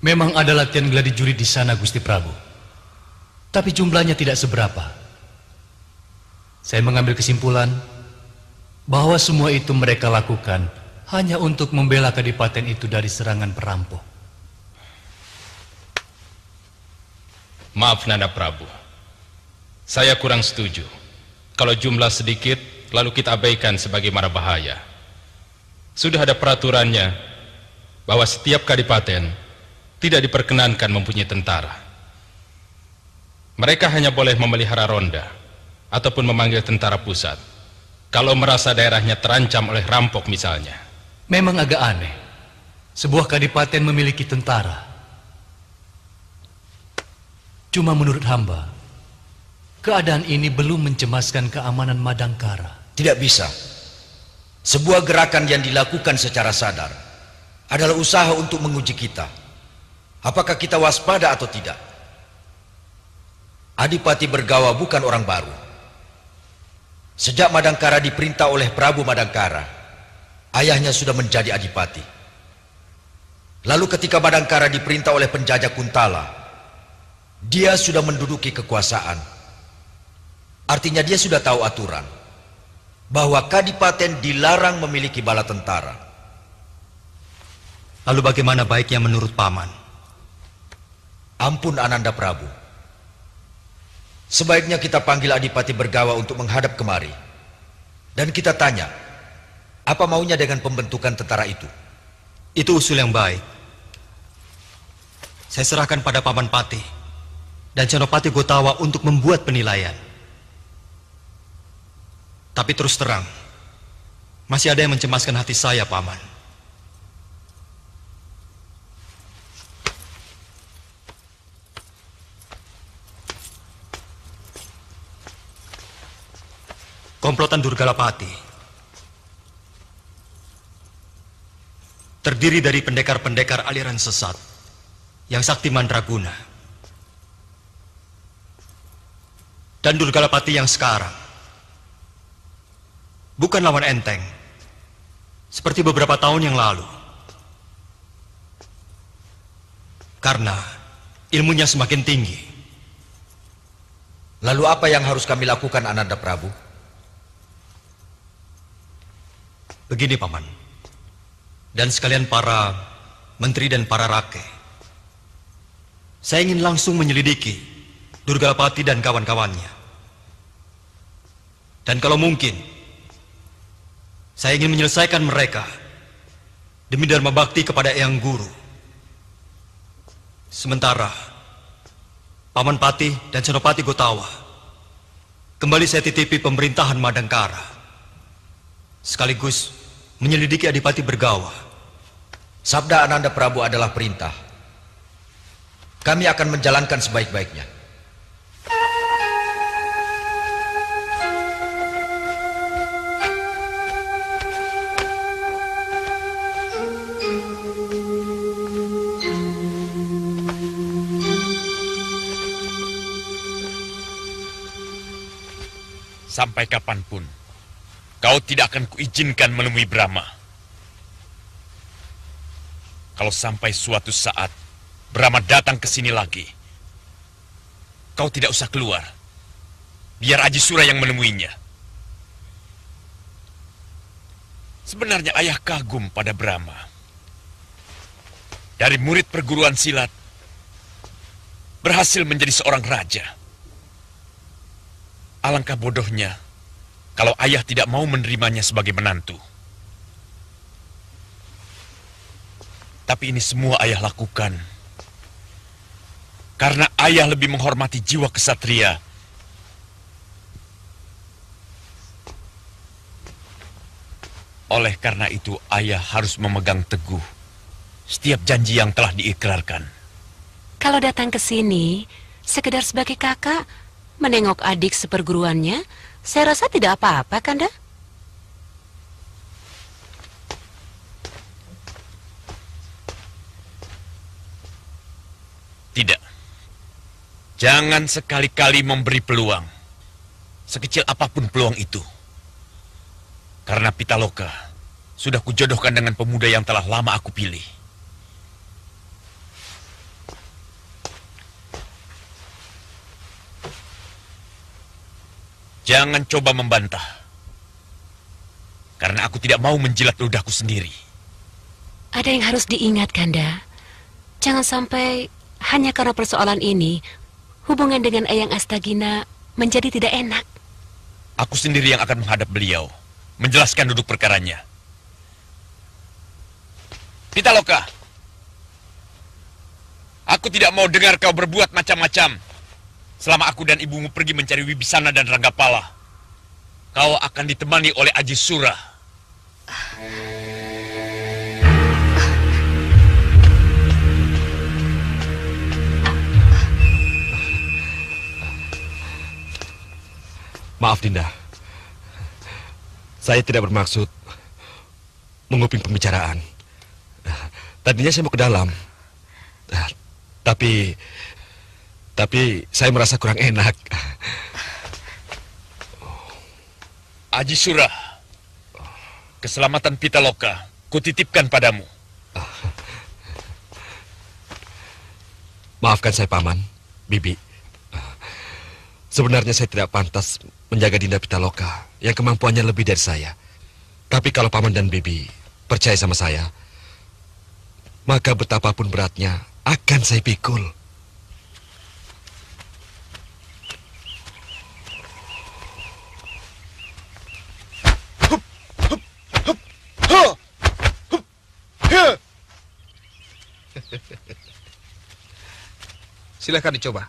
Memang ada latihan gladi juri di sana, Gusti Prabu. Tapi jumlahnya tidak seberapa. Saya mengambil kesimpulan bahwa semua itu mereka lakukan hanya untuk membela kadipaten itu dari serangan perampok. Maaf Nanda Prabu, saya kurang setuju kalau jumlah sedikit lalu kita abaikan sebagai mara bahaya. Sudah ada peraturannya bahwa setiap kadipaten tidak diperkenankan mempunyai tentara. Mereka hanya boleh memelihara ronda ataupun memanggil tentara pusat kalau merasa daerahnya terancam oleh rampok misalnya. Memang agak aneh, sebuah kadipaten memiliki tentara. Cuma menurut hamba, keadaan ini belum mencemaskan keamanan Madangkara. Tidak bisa. Sebuah gerakan yang dilakukan secara sadar adalah usaha untuk menguji kita. Apakah kita waspada atau tidak? Adipati Bergawa bukan orang baru. Sejak Madangkara diperintah oleh Prabu Madangkara, ayahnya sudah menjadi adipati. Lalu ketika Madangkara diperintah oleh penjajah Kuntala, dia sudah menduduki kekuasaan. Artinya dia sudah tahu aturan bahwa kadipaten dilarang memiliki bala tentara. Lalu bagaimana baiknya menurut Paman? Ampun Ananda Prabu. Sebaiknya kita panggil Adipati Bergawa untuk menghadap kemari. Dan kita tanya, apa maunya dengan pembentukan tentara itu? Itu usul yang baik. Saya serahkan pada Paman Pati dan Senopati Gotawa untuk membuat penilaian. Tapi terus terang, masih ada yang mencemaskan hati saya, Paman. Komplotan Durgalapati terdiri dari pendekar-pendekar aliran sesat yang sakti mandraguna. Dan Durgalapati yang sekarang bukan lawan enteng, seperti beberapa tahun yang lalu. Karena ilmunya semakin tinggi. Lalu apa yang harus kami lakukan, Ananda Prabu? Begini, Paman. Dan sekalian para menteri dan para rakyat. Saya ingin langsung menyelidiki Durgalapati dan kawan-kawannya. Dan kalau mungkin, saya ingin menyelesaikan mereka demi dharma bakti kepada Eyang Guru. Sementara Paman Pati dan Senopati Gotawa kembali saya titipi pemerintahan Madangkara, sekaligus menyelidiki Adipati Bergawa. Sabda Ananda Prabu adalah perintah. Kami akan menjalankan sebaik-baiknya. Sampai kapanpun, kau tidak akan kuizinkan menemui Brahma. Kalau sampai suatu saat Brahma datang ke sini lagi, kau tidak usah keluar. Biar Aji Sura yang menemuinya. Sebenarnya ayah kagum pada Brahma. Dari murid perguruan silat, berhasil menjadi seorang raja. Alangkah bodohnya kalau ayah tidak mau menerimanya sebagai menantu. Tapi ini semua ayah lakukan karena ayah lebih menghormati jiwa kesatria. Oleh karena itu, ayah harus memegang teguh setiap janji yang telah diikrarkan. Kalau datang ke sini, sekedar sebagai kakak, menengok adik seperguruannya, saya rasa tidak apa-apa, Kanda. Tidak. Jangan sekali-kali memberi peluang, sekecil apapun peluang itu. Karena Pitaloka sudah kujodohkan dengan pemuda yang telah lama aku pilih. Jangan coba membantah, karena aku tidak mau menjilat ludahku sendiri. Ada yang harus diingat, Kanda. Jangan sampai hanya karena persoalan ini, hubungan dengan Eyang Astagina menjadi tidak enak. Aku sendiri yang akan menghadap beliau, menjelaskan duduk perkaranya. Pitaloka, aku tidak mau dengar kau berbuat macam-macam. Selama aku dan ibumu pergi mencari Wibisana dan Ranggapala, kau akan ditemani oleh Aji Sura. Maaf, Dinda. Saya tidak bermaksud menguping pembicaraan. Tadinya saya mau ke dalam. Tapi saya merasa kurang enak. Aji Sura, keselamatan Pitaloka kutitipkan padamu. Maafkan saya, Paman, Bibi. Sebenarnya saya tidak pantas menjaga Dinda Pitaloka yang kemampuannya lebih dari saya. Tapi kalau Paman dan Bibi percaya sama saya, maka betapapun beratnya akan saya pikul. Silakan dicoba.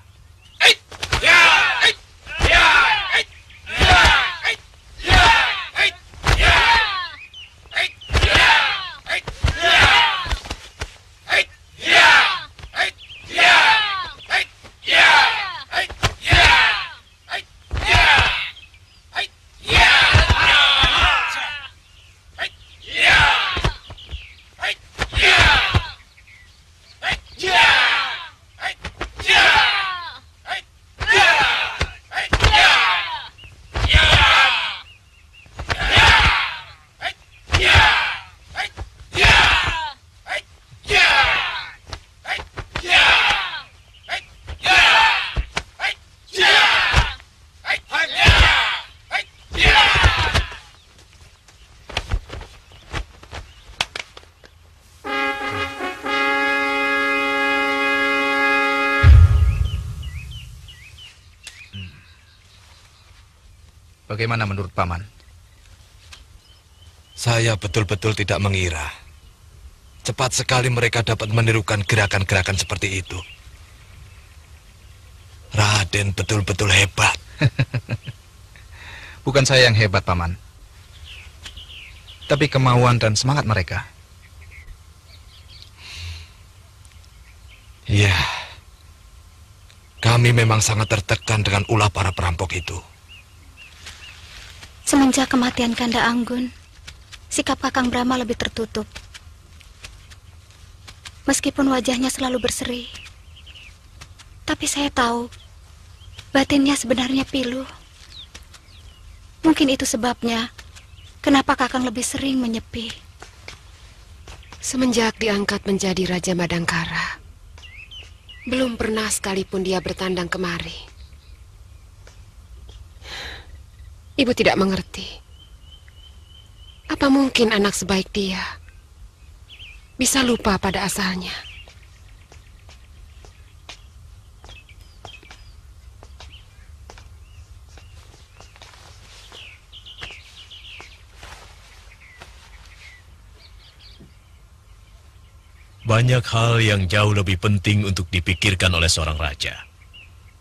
Bagaimana menurut Paman? Saya betul-betul tidak mengira. Cepat sekali mereka dapat menirukan gerakan-gerakan seperti itu. Raden betul-betul hebat. Bukan saya yang hebat, Paman. Tapi kemauan dan semangat mereka. Iya. Kami memang sangat tertekan dengan ulah para perampok itu. Semenjak kematian Kanda Anggun, sikap Kakang Brahma lebih tertutup. Meskipun wajahnya selalu berseri, tapi saya tahu batinnya sebenarnya pilu. Mungkin itu sebabnya kenapa Kakang lebih sering menyepi. Semenjak diangkat menjadi Raja Madangkara, belum pernah sekalipun dia bertandang kemari. Ibu tidak mengerti. Apa mungkin anak sebaik dia bisa lupa pada asalnya? Banyak hal yang jauh lebih penting untuk dipikirkan oleh seorang raja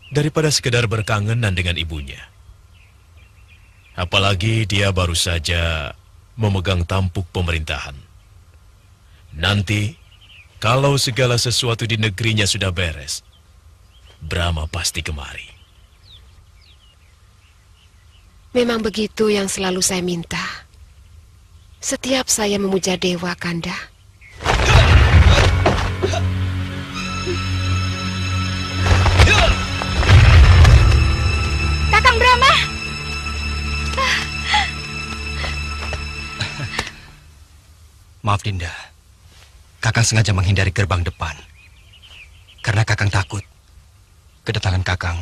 daripada sekedar berkangenan dengan ibunya. Apalagi dia baru saja memegang tampuk pemerintahan. Nanti, kalau segala sesuatu di negerinya sudah beres, Brahma pasti kemari. Memang begitu yang selalu saya minta. Setiap saya memuja dewa, Kanda. Kakang Brahma! Maaf Dinda, Kakang sengaja menghindari gerbang depan. Karena Kakang takut kedatangan Kakang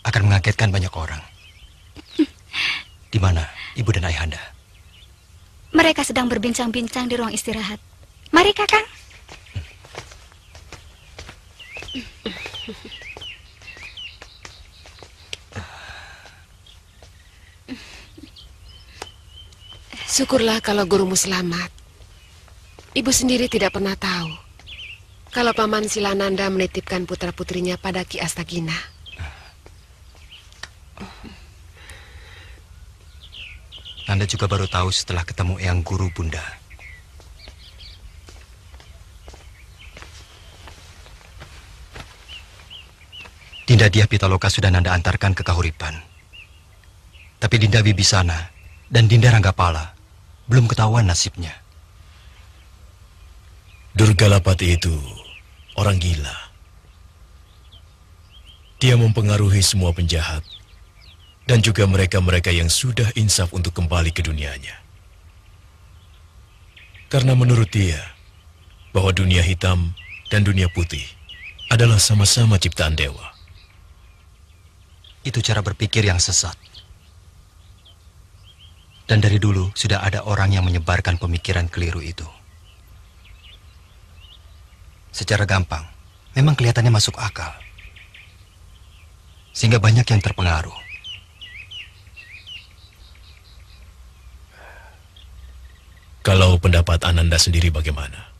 akan mengagetkan banyak orang. Di mana Ibu dan Ayahanda? Mereka sedang berbincang-bincang di ruang istirahat. Mari, Kakang. Syukurlah kalau gurumu selamat. Ibu sendiri tidak pernah tahu kalau Paman Silananda menitipkan putra-putrinya pada Ki Astagina. Nanda juga baru tahu setelah ketemu Eyang Guru, Bunda. Dinda Dyah Pitaloka sudah Nanda antarkan ke Kahuripan. Tapi Dinda Wibisana dan Dinda Ranggapala belum ketahuan nasibnya. Durgalapati itu orang gila. Dia mempengaruhi semua penjahat dan juga mereka-mereka yang sudah insaf untuk kembali ke dunianya. Karena menurut dia, bahwa dunia hitam dan dunia putih adalah sama-sama ciptaan dewa. Itu cara berpikir yang sesat. Dan dari dulu sudah ada orang yang menyebarkan pemikiran keliru itu. Secara gampang, memang kelihatannya masuk akal. Sehingga banyak yang terpengaruh. Kalau pendapat Ananda sendiri bagaimana?